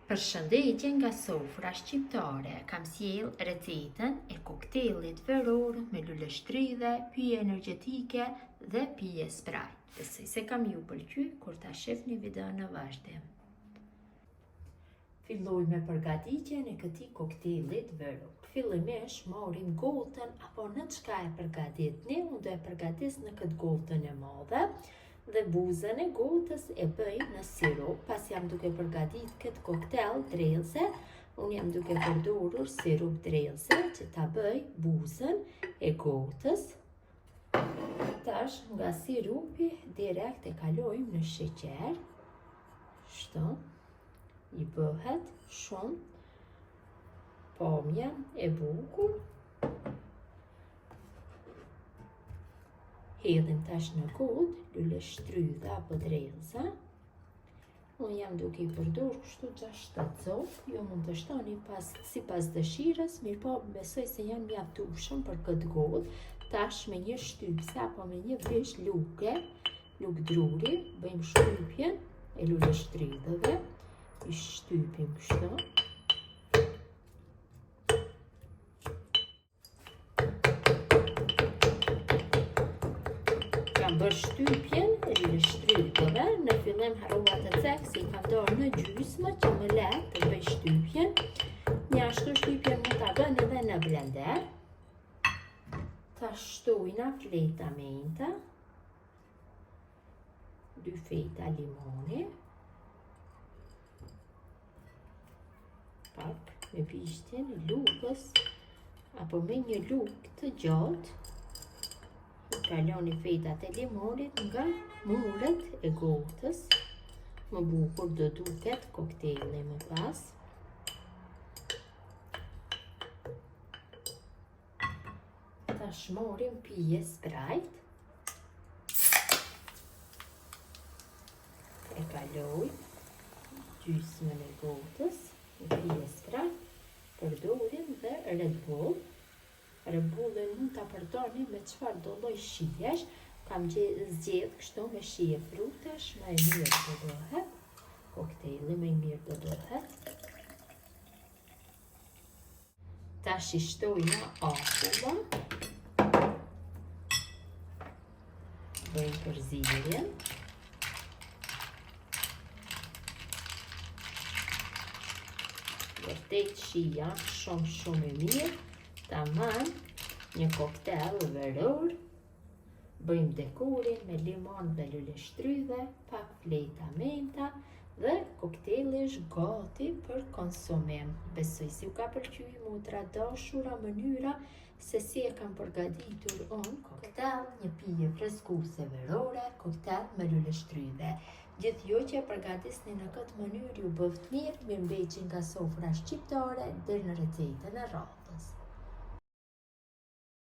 Përshëndetje nga sofra shqiptare, kam sjell recetën e koktelit veror me lule shtrydhe, pije energjetike dhe pije Sprite. Besoj se kam ju pëlqy kur ta shihni videon në vazhdim. Filloj me përgatitjen e këtij koktelit veror. Fillimisht marrim gotën apo në çka e përgatitni, unë do e përgatis në këtë gotën e madhe. Dhe buzën e gotës e bëj në sirup. Pas jam duke përgatit këtë koktel drellëse, unë jam duke përdorur sirup drellëse që ta bëj buzën e gotës. Tash nga sirupi direkt e kalojmë në sheqer. Kështu i bëhet shumë pamje e bukur. Hedhim tash në gotë lule shtrydhe apo drellëse. Unë jam duke i përdor kështu 6-7 copë, ju mund të shtoni sipas dëshirës, mirëpo besoj se janë mjaftueshëm për këtë gotë. Tash me një shtypse apo me një brish luk druri, bëjmë shtypjen e lule shtrydheve. I shtypim kështu. Bërë shtypjen e lule shtrydheve, në fillim harrova të cek se i kam dorë në gjysmë që më lehtë të bëj shtypjen. Një ashtu shtypjen mund ta bëni edhe në blender. Ta shtojna fleta mente, 2 feta limoni, pak me bishtin e lukës apo me një lukë të gjatë. Kaloni fetat e limonit nga muret e gotës. Më bukur do duket koktejli më pas. Tash marrim pije Sprite. E kaloj gjysmën e gotës në pije Sprite. Përdorim dhe Red Bull. Red Bullin mund ta përdorni me çfarë do lloj shijesh. Kam zgjedh kështu me shije frutesh, më e mirë do bëhet. Koktejli më i mirë do bëhet. Tash i shtojna akullën. Bëjmë përzierjen. Vërtet shija shumë e mirë. Tamam, një koktel veror. Bëjmë dekorin me limon dhe lule shtrydhe, pak fleta menta dhe koktejli është gati për konsumim. Besoj si u ka pëlqyer motra dashura mënyra se si e kam përgatitur unë koktel, një pije freskuese verore, koktel me lule shtrydhe. Gjithë ju që e përgatisni në këtë mënyrë ju bëft mirë, mirëmbëjtje nga sofra shqiptare deri në recetën e radhës.